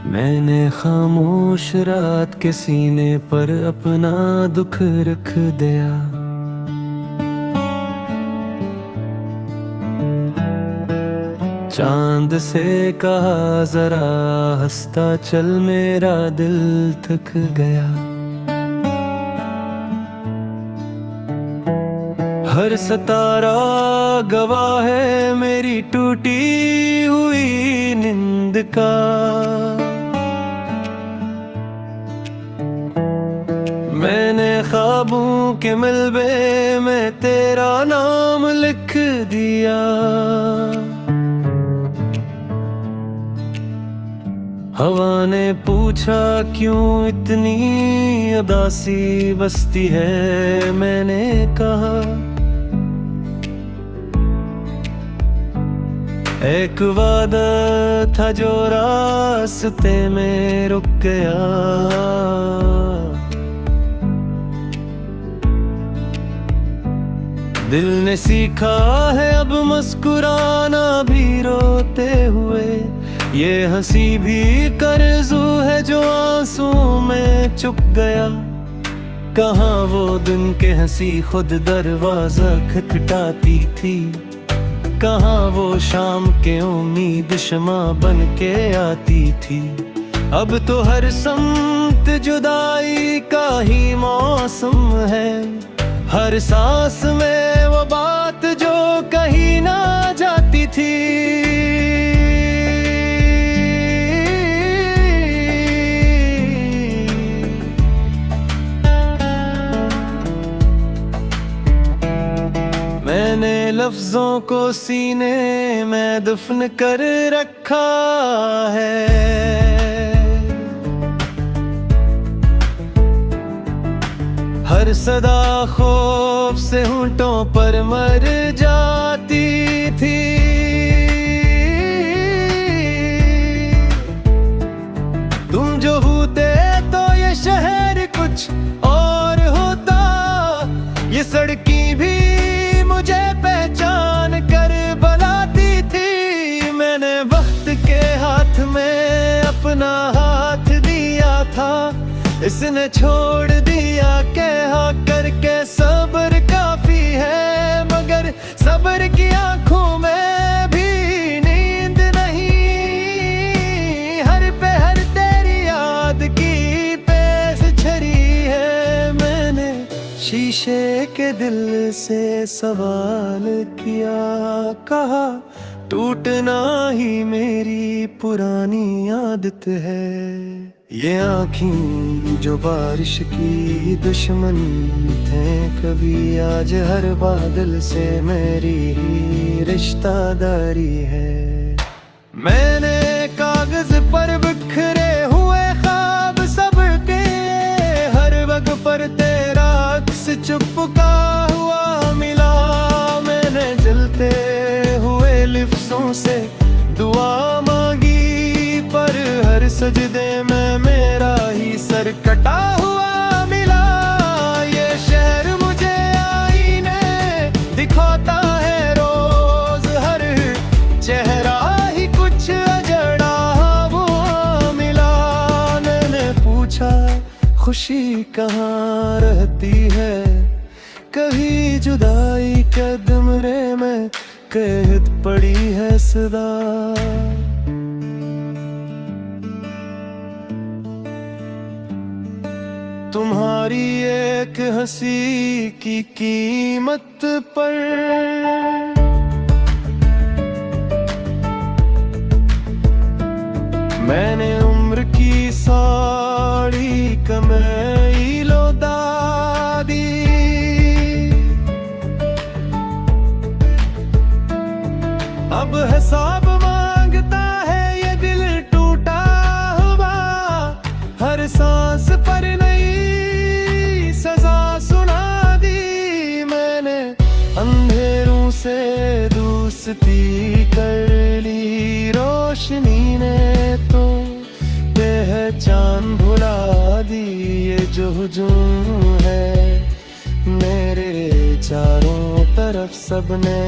मैंने खामोश रात के सीने पर अपना दुख रख दिया। चांद से कहा जरा हंसता चल, मेरा दिल थक गया। हर सितारा गवाह है मेरी टूटी हुई नींद का। मैंने ख्वाबों के मलबे में तेरा नाम लिख दिया। हवा ने पूछा क्यों इतनी उदासी बसती है, मैंने कहा एक वादा था जो रास्ते में रुक गया। दिल ने सीखा है अब मुस्कुराना भी रोते हुए। ये हंसी भी कर्जू है जो आंसू में चुप गया। कहाँ वो दिन के हंसी खुद दरवाजा खटखटाती थी। कहाँ वो शाम के उम्मीद शमा बन के आती थी। अब तो हर समत जुदाई का ही मौसम है। हर सांस में वो बात जो कहीं ना जाती थी। मैंने लफ्जों को सीने में दफन कर रखा है। हर सदा खौफ से होंठों पर मर जाती थी। तुम जो होते तो ये शहर कुछ और होता। ये सड़की भी मुझे पहचान कर बुलाती थी। मैंने वक्त के हाथ में अपना हाथ दिया था। इसने छोड़ दिया कहा करके सब्र काफी है। मगर सब्र की आंखों में भी नींद नहीं। हर पहर तेरी याद की पेश छरी है। मैंने शीशे के दिल से सवाल किया, कहा टूटना ही मेरी पुरानी आदत है। ये आँखें जो बारिश की दुश्मन थे कभी, आज हर बादल से मेरी ही रिश्तेदारी है। मैंने कागज पर बिखरे हुए ख्वाब सबके, हर वक्त पर तेरा अक्स चुपका हुआ मिला। मैंने जलते हुए लिफ्टों से दुआ मांगी, पर हर सजदे में मेरा ही सर कटा हुआ मिला। ये शहर मुझे आईने दिखाता है रोज, हर चेहरा ही कुछ अजड़ा हुआ मिला। मैंने पूछा खुशी कहाँ रहती है, कभी जुदाई के कमरे में कैद पड़ी है सदा। तुम्हारी एक हंसी की कीमत पर मैंने उम्र की साड़ी कमाई लौटा दी। अब हिसाब मांगता है ये दिल टूटा हुआ। हर सांस पर नई सजा सुना दी। मैंने अंधेरों से दोस्ती कर ली, रोशनी ने तो पहचान भुला दी। ये जो हुजूम है मेरे चारों तरफ, सबने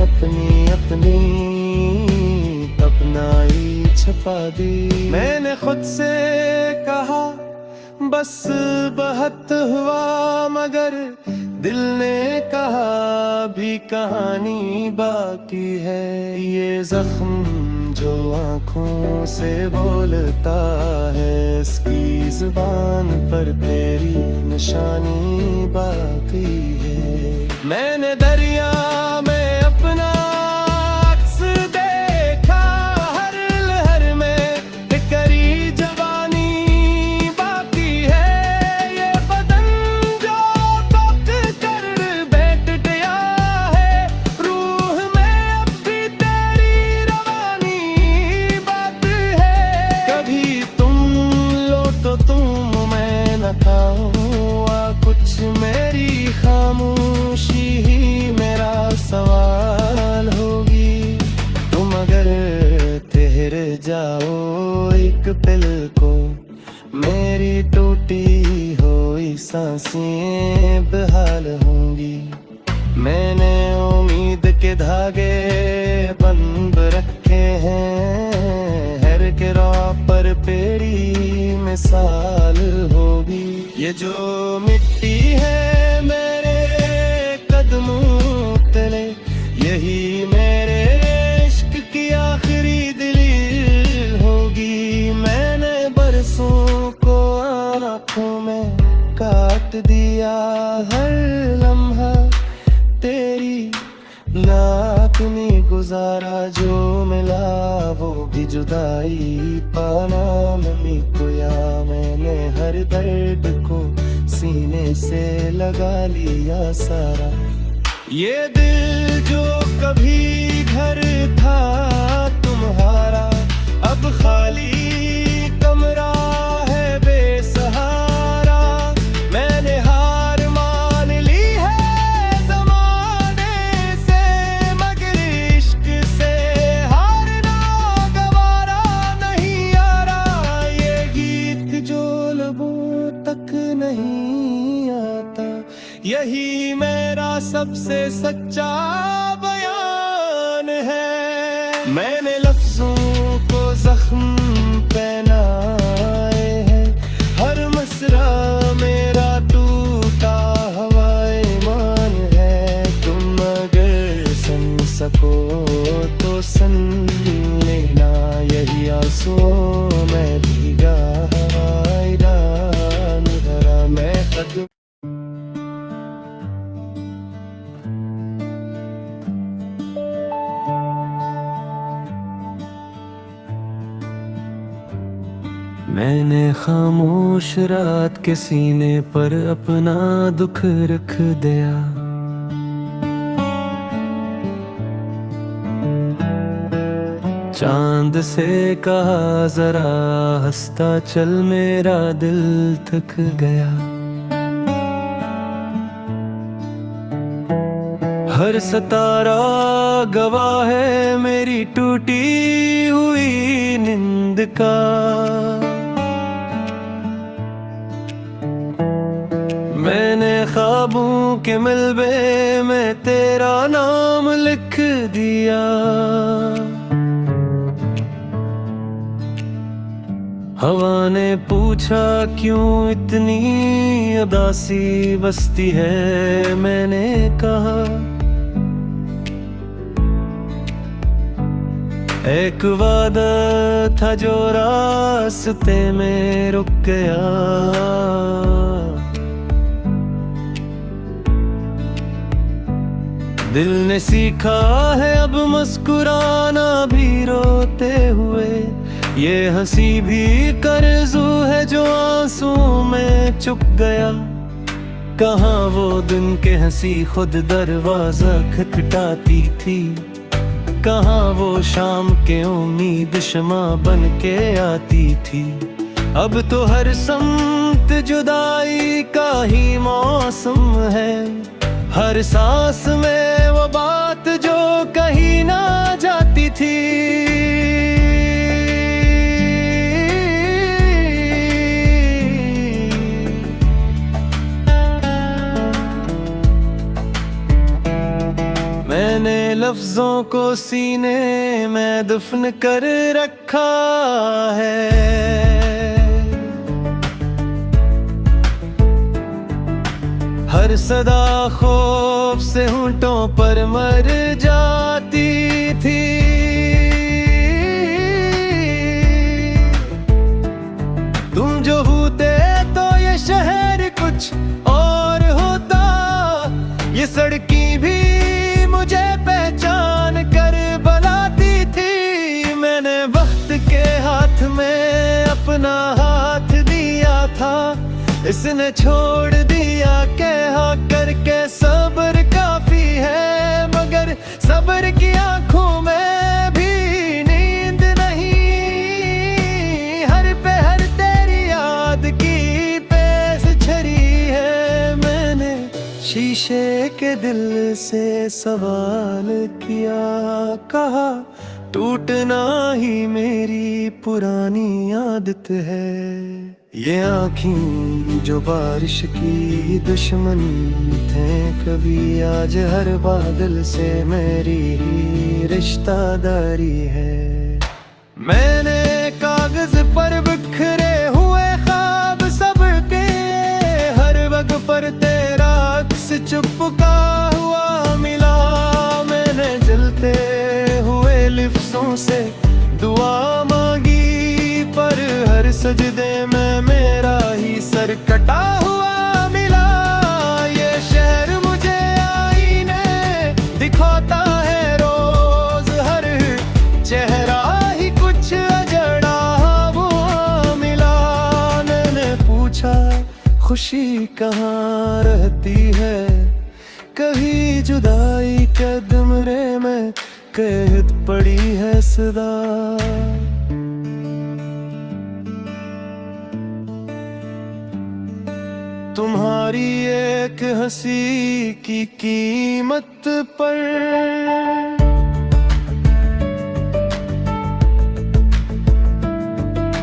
अपनी अपनी अपनाई छुपा दी। मैंने खुद से कहा बस बहुत हुआ, मगर दिल ने कहा भी कहानी बाकी है। ये जख्म जो आँखों से बोलता है, इसकी जुबान पर तेरी निशानी बाकी है। मैंने दरिया में अपना अक्स देखा, हर लहर में करी जवानी बाकी है। ये बदन जो पक कर बैठ गया है, रूह में अब भी तेरी रवानी बात है। कभी तुम लो तो तुम, मैं न खाऊं कुछ, मेरी खामोशी ही मेरा सवाल होगी। तुम अगर ठहर जाओ एक पल को, मेरी टूटी हुई सांसें बहाल होंगी। मैंने उम्मीद के धागे बंद रखे हैं, हर के राह पर पेड़ी मिसाल होगी। ये जो मिट्टी है मेरे कदमों तले, यही मेरे इश्क की आखिरी दलील होगी। मैंने बरसों को आँखों में काट दिया, हर लम्हा तेरी याद में गुजारा। जो मिला वो भी जुदाई पाना मम्मी को, या मैंने हर दर्द को सीने से लगा लिया सारा। ये दिल जो कभी घर था तुम्हारा, अब खाली कमरा है बेसहारा। मैंने हार मान ली है ज़माने से, मगर इश्क से हारना गवारा नहीं आ रहा। ये गीत जो लबों तक नहीं आता, यही मेरा सबसे सच्चा बयान है। मैंने लफ्जों को जख्म पहनाए हैं, हर मसरा मेरा टूटा हवाए मान है। तुम अगर सुन सको तो सुन लेना, यही आंसुओं में भीगा हवाई डाल भरा मैं खत। मैंने खामोश रात के सीने पर अपना दुख रख दिया। चांद से कहा जरा हंसता चल, मेरा दिल थक गया। हर सितारा गवाह है मेरी टूटी हुई नींद का। मैंने ख्वाबों के मलबे में तेरा नाम लिख दिया। हवा ने पूछा क्यों इतनी उदासी बसती है, मैंने कहा एक वादा था जो रास्ते में रुक गया। दिल ने सीखा है अब मुस्कुराना भी रोते हुए, ये हंसी भी कर्जू है जो आंसू में चुप गया। कहाँ वो दिन के हंसी खुद दरवाजा खटखटाती थी, कहाँ वो शाम के उम्मीद शमा बन के आती थी। अब तो हर समत जुदाई का ही मौसम है, हर सांस में वो बात जो कहीं ना जाती थी। मैं मैंने लफ्जों को सीने में दफन कर रखा है। हर सदा खौफ से होंठों पर मर जाती थी। तुम जो होते तो ये शहर कुछ और होता, ये सड़की भी मुझे पहचान कर बुलाती थी। मैंने वक्त के हाथ में अपना हाथ दिया था, इसने छोड़ दिया कहा करके सब्र काफी है, मगर सब्र की आंखों में भी नींद नहीं। हर पहर तेरी याद की पेश छरी है। मैंने शीशे के दिल से सवाल किया, कहा टूटना ही मेरी पुरानी आदत है। ये आँखें जो बारिश की दुश्मन थे कभी, आज हर बादल से मेरी ही रिश्तेदारी है। मैंने कागज पर बिखरे हुए ख्वाब सबके, हर वक्त पर तेरा अक्स चुपका हुआ मिला। मैंने जलते हुए लिफ्टों से दुआ मांगी, पर हर सजदे में मेरा ही सर कटा हुआ मिला। ये शहर मुझे आईने दिखाता है रोज, हर चेहरा ही कुछ अजड़ा हुआ मिला। मैंने पूछा खुशी कहाँ रहती है, कभी जुदाई के कमरे में कैद पड़ी है सदा। तुम्हारी एक हंसी की कीमत पर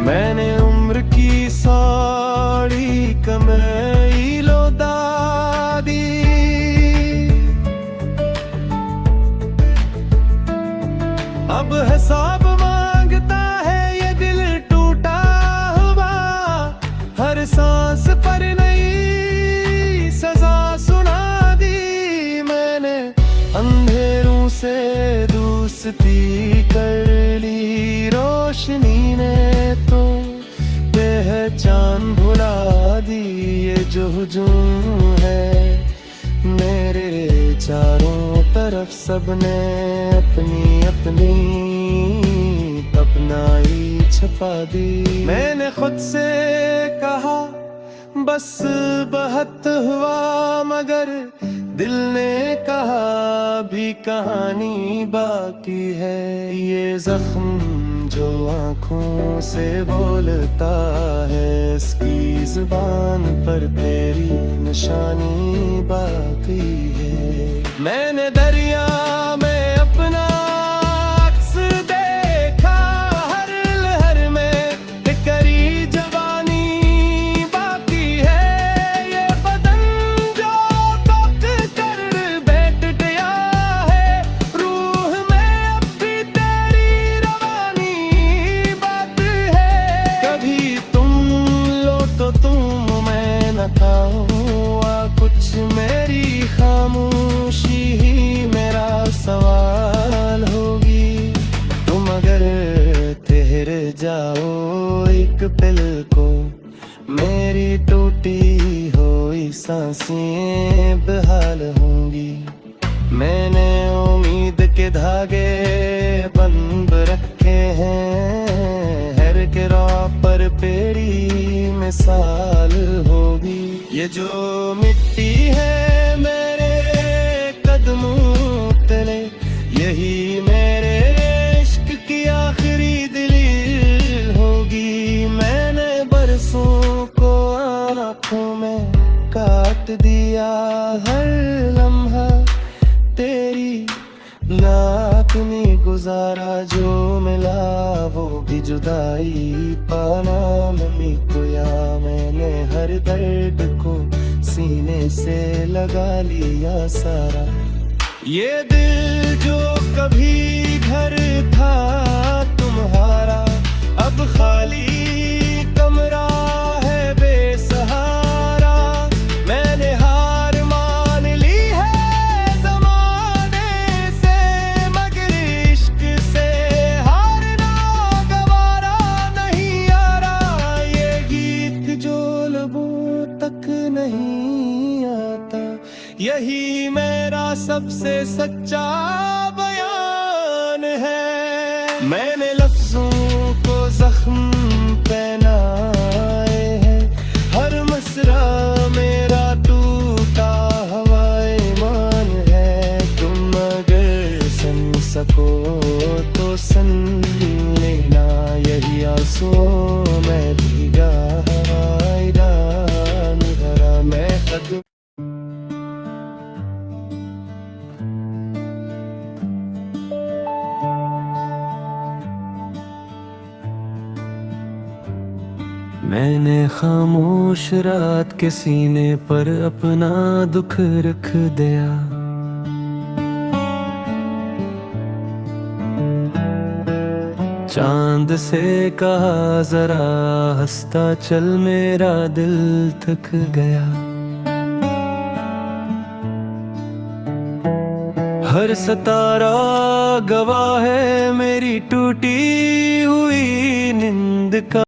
मैंने उम्र की साड़ी कमाई लौटा दी। अब हिसाब मांगता है ये दिल टूटा हुआ, हर सांस पर नई सजा सुना दी। मैंने अंधेरों से दोस्ती कर ली, रोशनी ने तो पहचान भुला दी। ये जो हुजूम है मेरे चारों तरफ, सबने अपनी अपनी अपनाई छपा दी। मैंने खुद से कहा बस बहुत हुआ, मगर दिल ने कहा भी कहानी बाकी है। ये जख्म जो आँखों से बोलता है, इसकी जुबान पर तेरी निशानी बाकी है। मैंने दरिया में अपना अक्स देखा, हर लहर में करी जवानी बाकी है। ये बदन जो पक कर बैठ गया है, रूह में अब भी तेरी रवानी बात है। कभी तुम लो तो तुम, मैं न खाऊंगा कुछ, मेरी खामोशी ही मेरा सवाल होगी। तुम अगर ठहर जाओ एक पल को, मेरी टूटी हुई सांसें बहाल होंगी। मैंने उम्मीद के धागे बंद रखे हैं, हर के राह पर पेड़ी मिसाल होगी। ये जो मिट्टी है मेरे कदमों तले, यही मेरे इश्क की आखिरी दलील होगी। मैंने बरसों को आँखों में काट दिया, हर लम्हा तेरी याद में गुजारा। जो मिला वो भी जुदाई पाना मम्मी को, या मैंने हर दर्द को सीने से लगा लिया सारा। ये दिल जो कभी घर था तुम्हारा, अब खाली कमरा है बेसहारा। मैंने हार मान ली है ज़माने से, मगर इश्क से हारना गवारा नहीं यारा। ये गीत जो लबों तक नहीं आता, यही मेरा सबसे सच्चा बयान है। मैंने लफ्जों को जख्म पहनाए हैं, हर मसरा मेरा टूटा हवाए मान है। तुम अगर सुन सको तो सुन लेना, यही आंसुओं में भीगा हवाई डाल भरा मैं खत। मैंने खामोश रात के सीने पर अपना दुख रख दिया। चांद से कहा जरा हंसता चल, मेरा दिल थक गया। हर सितारा गवाह है मेरी टूटी हुई नींद का।